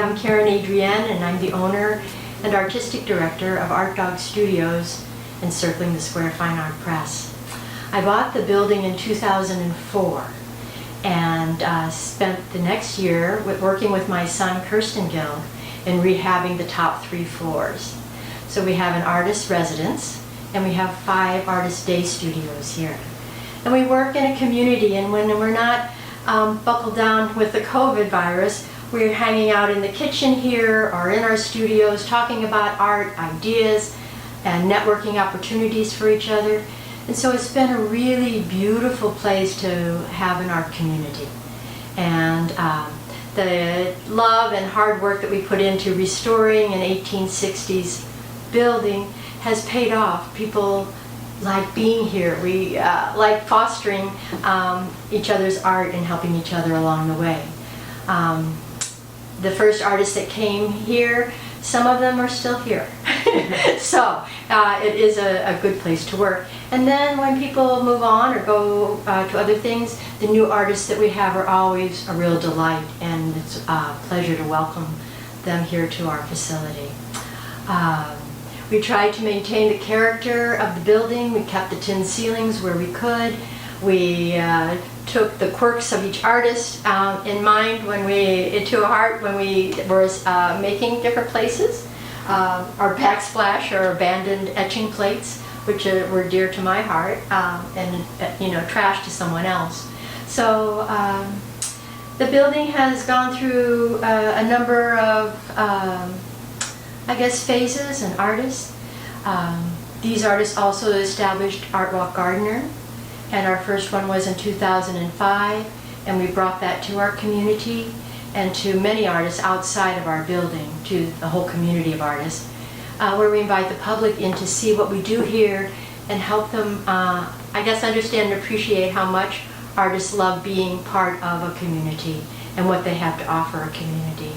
I'm Karen Adrienne, and I'm the owner and artistic director of Artdogs Studios and Circling the Square Fine Art Press. I bought the building in 2004 and spent the next year working with my son Kirsten Gill in rehabbing the top 3 floors. So we have an artist residence and we have 5 artist day studios here. And we work in a community, and when we're not buckled down with the COVID virus, we're hanging out in the kitchen here or in our studios talking about art, ideas, and networking opportunities for each other. And so it's been a really beautiful place to have in our community. And the love and hard work that we put into restoring an 1860s building has paid off. People like being here. We like fostering each other's art and helping each other along the way. The first artists that came here, some of them are still here. So it is a good place to work. And then when people move on or go to other things, the new artists that we have are always a real delight, and it's a pleasure to welcome them here to our facility. We tried to maintain the character of the building. We kept the tin ceilings where we could. We took the quirks of each artist in mind when we were making different places. Our backsplash or abandoned etching plates, which were dear to my heart, and trash to someone else. So the building has gone through a number of phases and artists. These artists also established Art Walk Gardiner, and our first one was in 2005, and we brought that to our community and to many artists outside of our building, to the whole community of artists, where we invite the public in to see what we do here and help them, understand and appreciate how much artists love being part of a community and what they have to offer a community.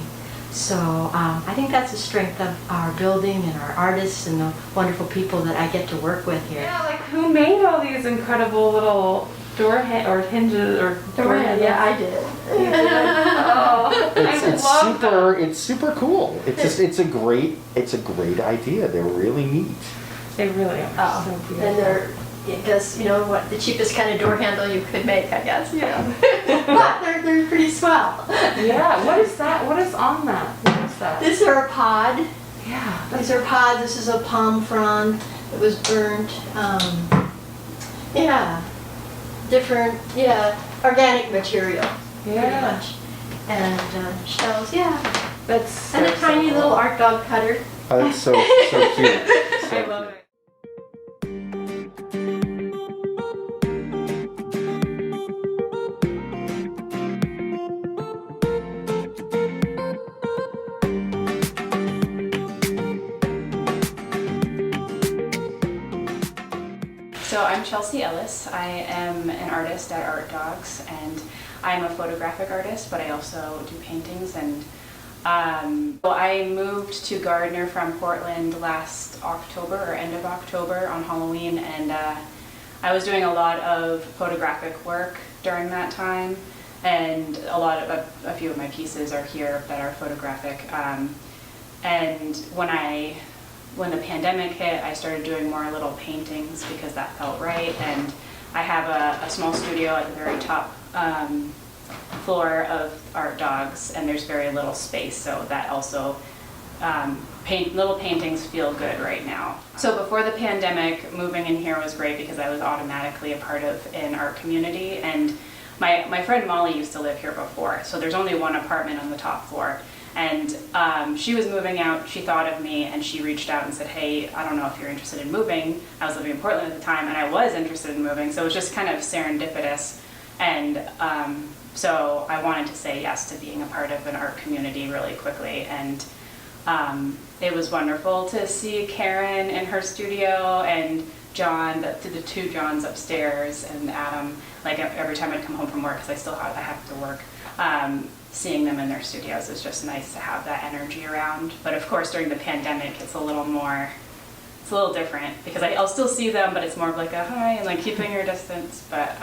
So I think that's the strength of our building and our artists and the wonderful people that I get to work with here. Yeah, like who made all these incredible little hinges or door handles? Yeah, I did. You did? Oh, it's super cool. It's a great idea. They're really neat. They really are. So beautiful. And they're, because what, the cheapest kind of door handle you could make, I guess. But they're pretty swell. Yeah. What is that? What is on that? What is that? These are a pod. Yeah. These are pods. This is a palm frond that was burnt. Different, organic material. Yeah. Pretty much. And shells, That's and a tiny little art dog cutter. Oh, that's so cute. I love it. So I'm Chelsea Ellis. I am an artist at Artdogs, and I'm a photographic artist, but I also do paintings. And I moved to Gardiner from Portland last October or end of October on Halloween, and I was doing a lot of photographic work during that time, and a few of my pieces are here that are photographic. And when the pandemic hit, I started doing more little paintings because that felt right. And I have a small studio at the very top floor of Artdogs, and there's very little space, so that also little paintings feel good right now. So before the pandemic, moving in here was great because I was automatically a part of an art community, and my friend Molly used to live here before, so there's only one apartment on the top floor. And she was moving out, she thought of me, and she reached out and said, hey, I don't know if you're interested in moving. I was living in Portland at the time, and I was interested in moving, so it was just kind of serendipitous. And so I wanted to say yes to being a part of an art community really quickly. And it was wonderful to see Karen in her studio, and John, the 2 Johns upstairs, and Adam, like every time I'd come home from work, because I have to work, seeing them in their studios is just nice to have that energy around. But of course, during the pandemic, it's a little different because I'll still see them, but it's more of like a hi and like keeping your distance. But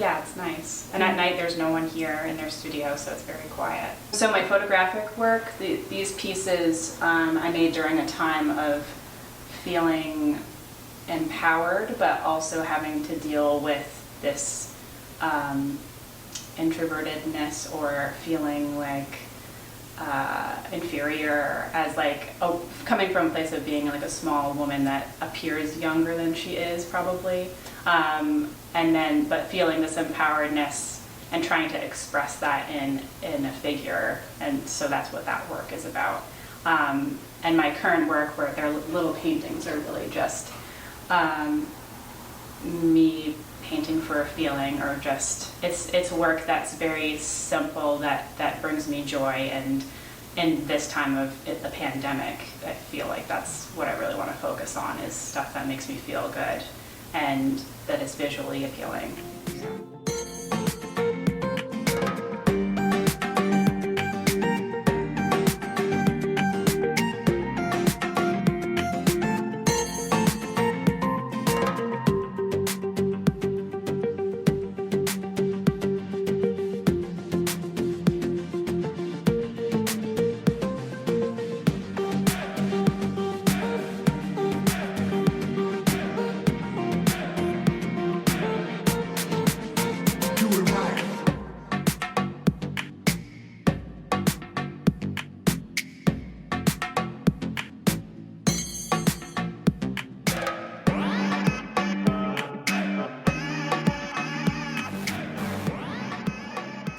Yeah, it's nice. And at night there's no one here in their studio, so it's very quiet. So my photographic work, these pieces I made during a time of feeling empowered, but also having to deal with this introvertedness or feeling like inferior, as like coming from a place of being like a small woman that appears younger than she is probably, and then but feeling this empoweredness and trying to express that in a figure, and so that's what that work is about. And my current work, where they're little paintings, are really just me painting for a feeling, or just it's work that's very simple that brings me joy. And in this time of the pandemic, I feel like that's what I really want to focus on, is stuff that makes me feel good and that is visually appealing.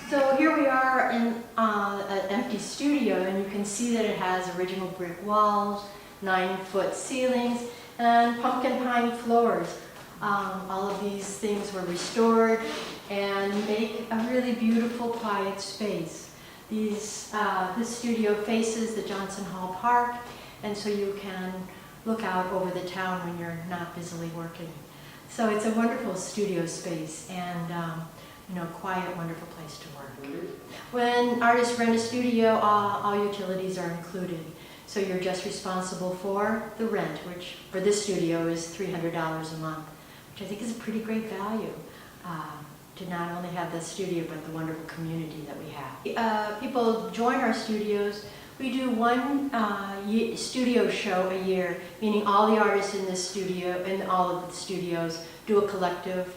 So here we are in an empty studio, and you can see that it has original brick walls, 9-foot ceilings, and pumpkin pine floors. All of these things were restored and make a really beautiful, quiet space. This studio faces the Johnson Hall Park, and so you can look out over the town when you're not busily working. So it's a wonderful studio space, and quiet, wonderful place to work. When artists rent a studio, all utilities are included. So you're just responsible for the rent, which for this studio is $300 a month, which I think is a pretty great value to not only have the studio, but the wonderful community that we have. People join our studios. We do one studio show a year, meaning all the artists in this studio, in all of the studios, do a collective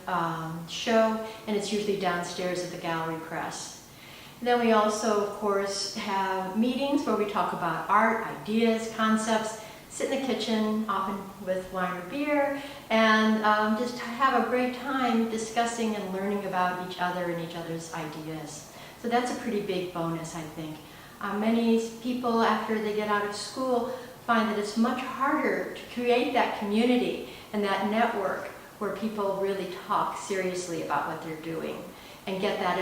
show, and it's usually downstairs at the Gallery Press. And then we also, of course, have meetings where we talk about art, ideas, concepts, sit in the kitchen, often with wine or beer, and just have a great time discussing and learning about each other and each other's ideas. So that's a pretty big bonus, I think. Many people, after they get out of school, find that it's much harder to create that community and that network where people really talk seriously about what they're doing and get that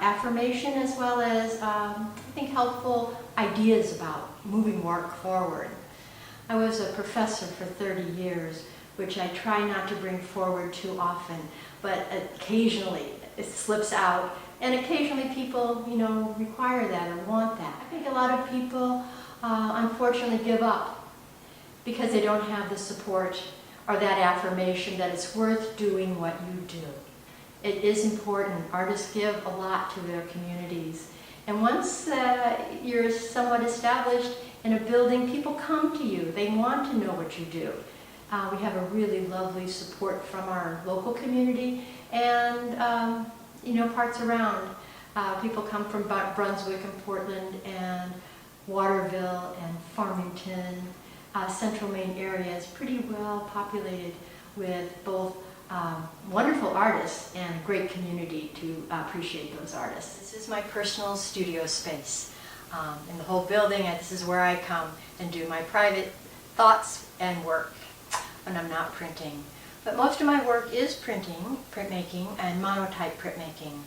affirmation, as well as, I think, helpful ideas about moving work forward. I was a professor for 30 years, which I try not to bring forward too often, but occasionally it slips out, and occasionally people, require that or want that. I think a lot of people, unfortunately, give up because they don't have the support or that affirmation that it's worth doing what you do. It is important. Artists give a lot to their communities. And once you're somewhat established in a building, people come to you. They want to know what you do. We have a really lovely support from our local community and parts around. People come from Brunswick and Portland and Waterville and Farmington. Central Maine area is pretty well populated with both wonderful artists and a great community to appreciate those artists. This is my personal studio space. In the whole building, this is where I come and do my private thoughts and work when I'm not printing. But most of my work is printmaking, and monotype printmaking.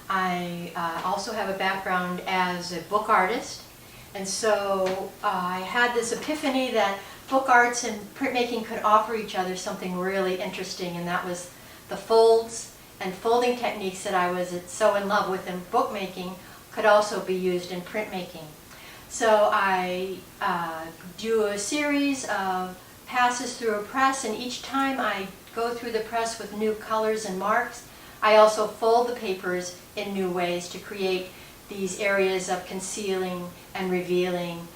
I also have a background as a book artist. And so I had this epiphany that book arts and printmaking could offer each other something really interesting, and that was the folds and folding techniques that I was so in love with in bookmaking could also be used in printmaking. So I do a series of passes through a press, and each time I go through the press with new colors and marks, I also fold the papers in new ways to create these areas of concealing and revealing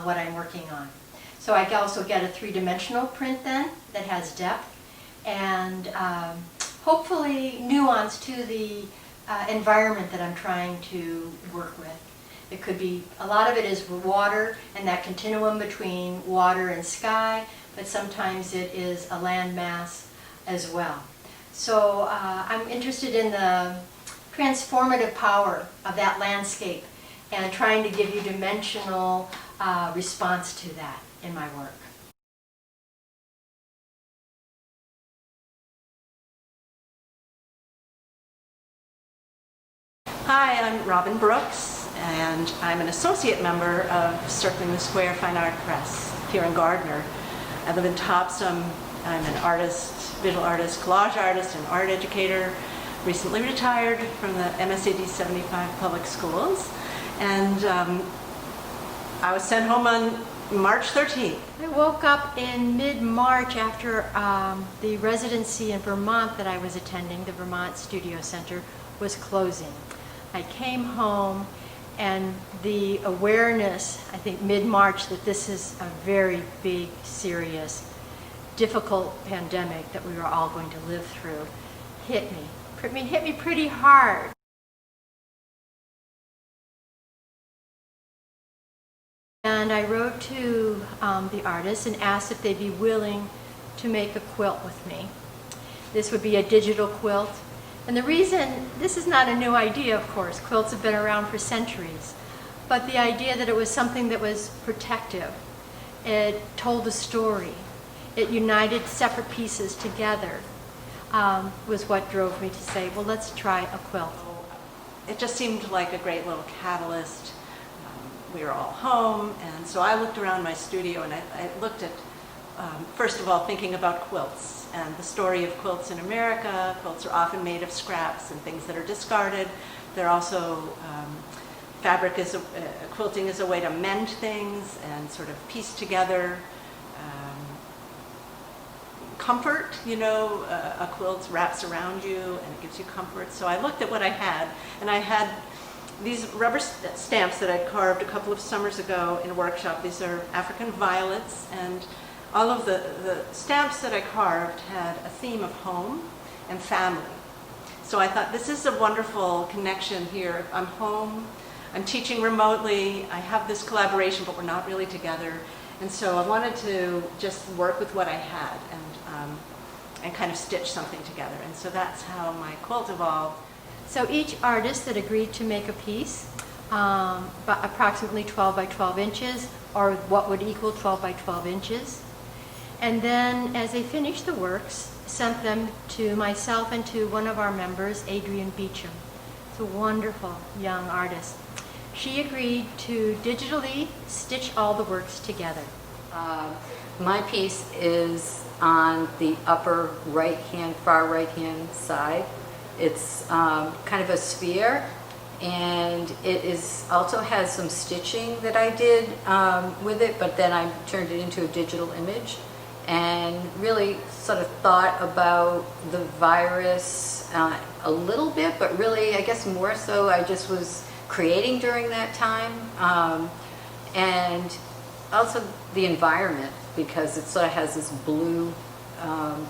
what I'm working on. So I also get a three-dimensional print then that has depth and hopefully nuance to the environment that I'm trying to work with. It could be, a lot of it is water and that continuum between water and sky, but sometimes it is a land mass as well. So I'm interested in the transformative power of that landscape and trying to give you dimensional response to that in my work. Hi, I'm Robin Brooks, and I'm an associate member of Circling the Square Fine Art Press here in Gardiner. I live in Topsom. I'm an artist, visual artist, collage artist, and art educator, recently retired from the MSAD 75 public schools, and I was sent home on March 13th. I woke up in mid-March after the residency in Vermont that I was attending, the Vermont Studio Center, was closing. I came home and the awareness, I think mid-March, that this is a very big, serious, difficult pandemic that we were all going to live through hit me. Hit me pretty hard. And I wrote to the artists and asked if they'd be willing to make a quilt with me. This would be a digital quilt. And the reason, this is not a new idea, of course, quilts have been around for centuries, but the idea that it was something that was protective, it told a story, it united separate pieces together, was what drove me to say, well, let's try a quilt. It just seemed like a great little catalyst. We were all home, and so I looked around my studio and I looked at, first of all, thinking about quilts and the story of quilts in America. Quilts are often made of scraps and things that are discarded. They're also, quilting is a way to mend things and sort of piece together comfort. You know, a quilt wraps around you and it gives you comfort. So I looked at what I had, and I had these rubber stamps that I carved a couple of summers ago in a workshop. These are African violets, and all of the stamps that I carved had a theme of home and family. So I thought, this is a wonderful connection here. I'm home, I'm teaching remotely, I have this collaboration, but we're not really together. And so I wanted to just work with what I had and kind of stitch something together. And so that's how my quilt evolved. So each artist that agreed to make a piece, approximately 12 by 12 inches, or what would equal 12 by 12 inches, and then as they finished the works, sent them to myself and to one of our members, Adrienne Beecham. It's a wonderful young artist. She agreed to digitally stitch all the works together. My piece is on the upper right-hand, far right-hand side. It's kind of a sphere, and it is also has some stitching that I did with it, but then I turned it into a digital image and really sort of thought about the virus a little bit, but really I guess more so I just was creating during that time, and also the environment, because it sort of has this blue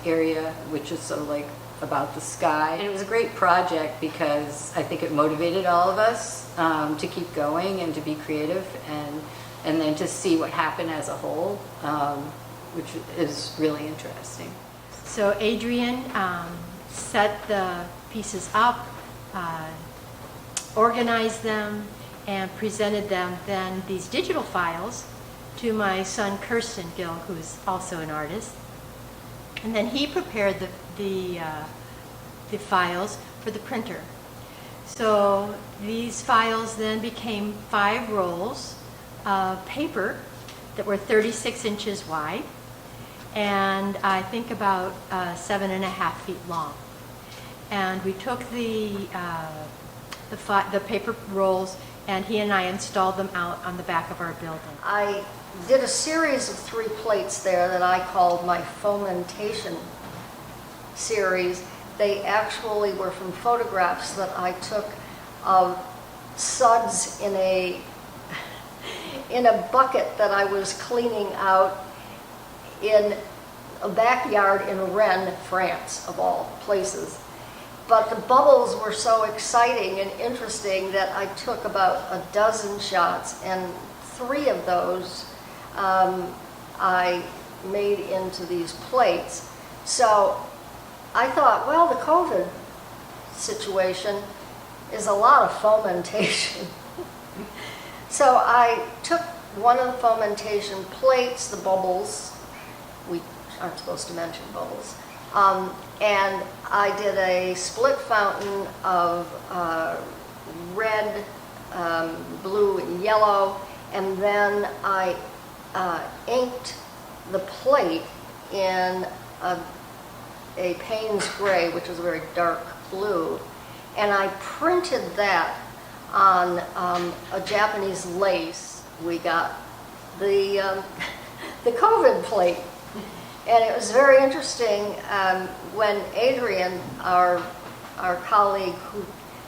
area which is sort of like about the sky. And it was a great project because I think it motivated all of us to keep going and to be creative, and then to see what happened as a whole, which is really interesting. So Adrienne set the pieces up, organized them, and presented them, then these digital files, to my son Kirsten Gill, who's also an artist. And then he prepared the files for the printer. So these files then became 5 rolls of paper that were 36 inches wide and I think about 7.5 feet long. And we took the paper rolls and he and I installed them out on the back of our building. I did a series of 3 plates there that I called my fomentation series, they actually were from photographs that I took of suds in a bucket that I was cleaning out in a backyard in Rennes, France, of all places. But the bubbles were so exciting and interesting that I took about a dozen shots, and 3 of those I made into these plates. So I thought, well, the COVID situation is a lot of fomentation. So I took one of the fomentation plates, the bubbles, we aren't supposed to mention bubbles, and I did a split fountain of red, blue, and yellow, and then I inked the plate in a Payne's gray, which is a very dark blue, and I printed that on a Japanese lace. We got the COVID plate. And it was very interesting when Adrienne, our colleague who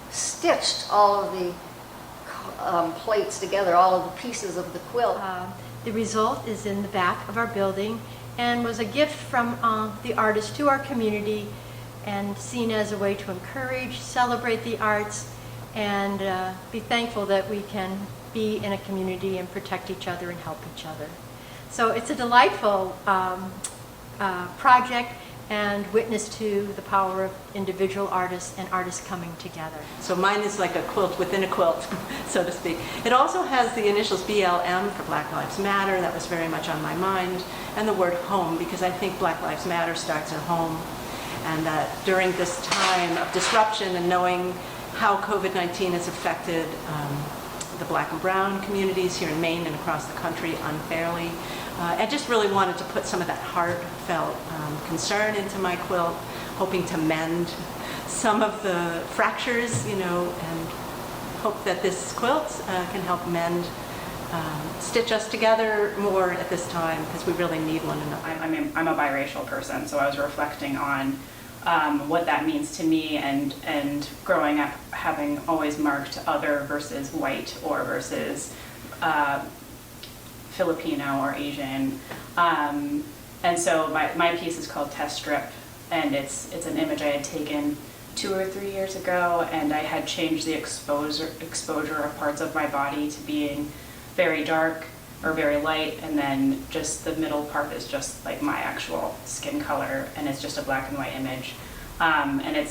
stitched all of the plates together, all of the pieces of the quilt. The result is in the back of our building and was a gift from the artist to our community, and seen as a way to encourage, celebrate the arts, and be thankful that we can be in a community and protect each other and help each other. So it's a delightful project and witness to the power of individual artists and artists coming together. So mine is like a quilt within a quilt, so to speak. It also has the initials BLM for Black Lives Matter. That was very much on my mind. And the word home, because I think Black Lives Matter starts at home. And that during this time of disruption and knowing how COVID-19 has affected the Black and Brown communities here in Maine and across the country unfairly, I just really wanted to put some of that heartfelt concern into my quilt, hoping to mend some of the fractures, and hope that this quilt can help mend, stitch us together more at this time, because we really need one another. I'm a biracial person, so I was reflecting on what that means to me, and growing up having always marked other versus white or versus Filipino or Asian, and so my piece is called Test Strip, and it's an image I had taken 2 or 3 years ago, and I had changed the exposure of parts of my body to being very dark or very light, and then just the middle part is just like my actual skin color, and it's just a black and white image, and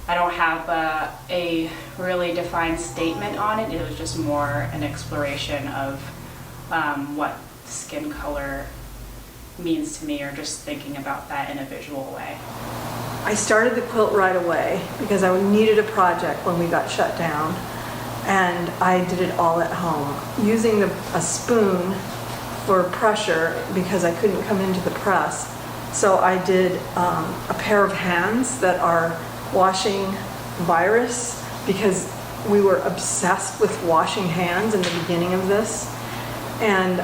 I don't have a really defined statement on it. It was just more an exploration of what skin color means to me, or just thinking about that in a visual way. I started the quilt right away because I needed a project when we got shut down, and I did it all at home using a spoon for pressure because I couldn't come into the press. So I did a pair of hands that are washing virus, because we were obsessed with washing hands in the beginning of this. And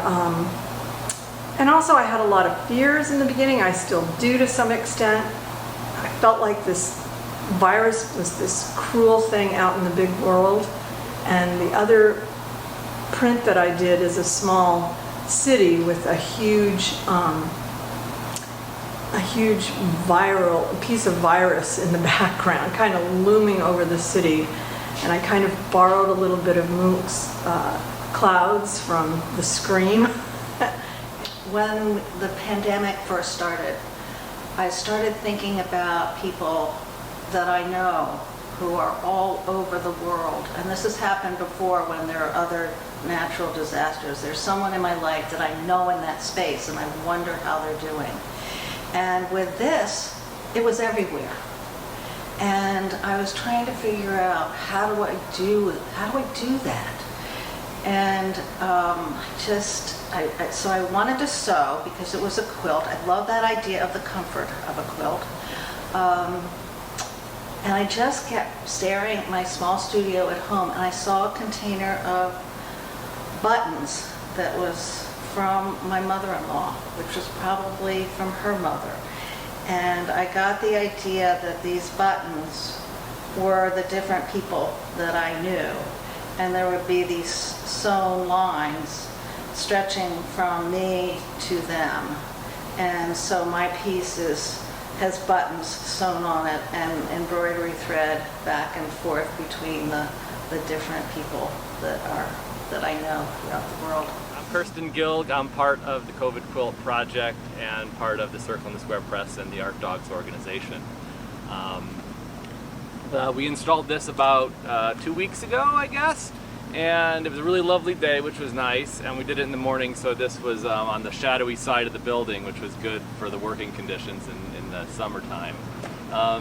also I had a lot of fears in the beginning. I still do to some extent. I felt like this virus was this cruel thing out in the big world. And the other print that I did is a small city with a huge piece of virus in the background, kind of looming over the city. And I kind of borrowed a little bit of Munch's clouds from the Scream. When the pandemic first started, I started thinking about people that I know who are all over the world. And this has happened before when there are other natural disasters. There's someone in my life that I know in that space, and I wonder how they're doing. And with this, it was everywhere. And I was trying to figure out, how do I do that? And so I wanted to sew because it was a quilt. I love that idea of the comfort of a quilt. And I just kept staring at my small studio at home, and I saw a container of buttons that was from my mother-in-law, which was probably from her mother. And I got the idea that these buttons were the different people that I knew. And there would be these sewn lines stretching from me to them. And so my piece has buttons sewn on it and embroidery thread back and forth between the different people that I know throughout the world. I'm Kirsten Gilg. I'm part of the COVID Quilt project and part of the Circle in the Square Press and the Artdogs organization. We installed this about 2 weeks ago, I guess, and it was a really lovely day, which was nice, and we did it in the morning, so this was on the shadowy side of the building, which was good for the working conditions in the summertime.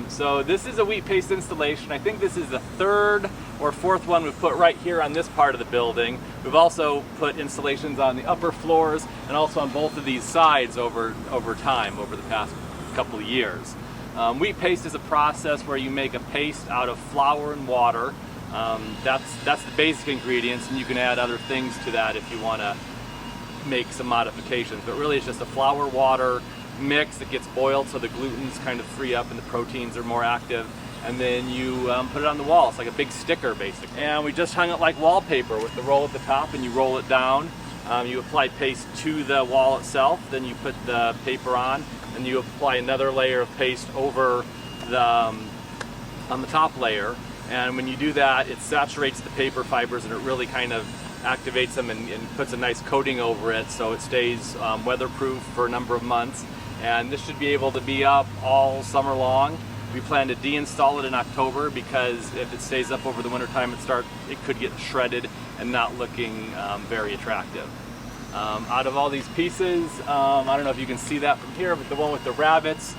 So this is a wheat paste installation. I think this is the third or fourth one we've put right here on this part of the building. We've also put installations on the upper floors and also on both of these sides over time, over the past couple of years. Wheat paste is a process where you make a paste out of flour and water. That's the basic ingredients, and you can add other things to that if you want to make some modifications. But really it's just a flour-water mix that gets boiled so the glutens kind of free up and the proteins are more active. And then you put it on the wall. It's like a big sticker, basically. And we just hung it like wallpaper with the roll at the top, and you roll it down. You apply paste to the wall itself, then you put the paper on, and you apply another layer of paste over on the top layer. And when you do that, it saturates the paper fibers, and it really kind of activates them and puts a nice coating over it so it stays weatherproof for a number of months. And this should be able to be up all summer long. We plan to deinstall it in October because if it stays up over the winter time, it could get shredded and not looking very attractive. Out of all these pieces, I don't know if you can see that from here, but the one with the rabbits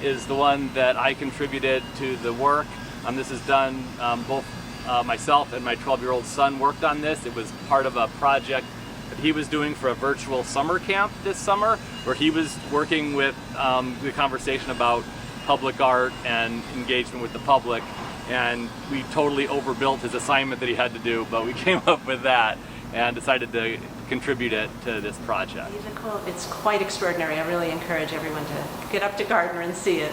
is the one that I contributed to the work. This is done, both myself and my 12-year-old son worked on this. It was part of a project that he was doing for a virtual summer camp this summer, where he was working with the conversation about public art and engagement with the public, and we totally overbuilt his assignment that he had to do, but we came up with that and decided to contribute it to this project. It's quite extraordinary. I really encourage everyone to get up to Gardiner and see it.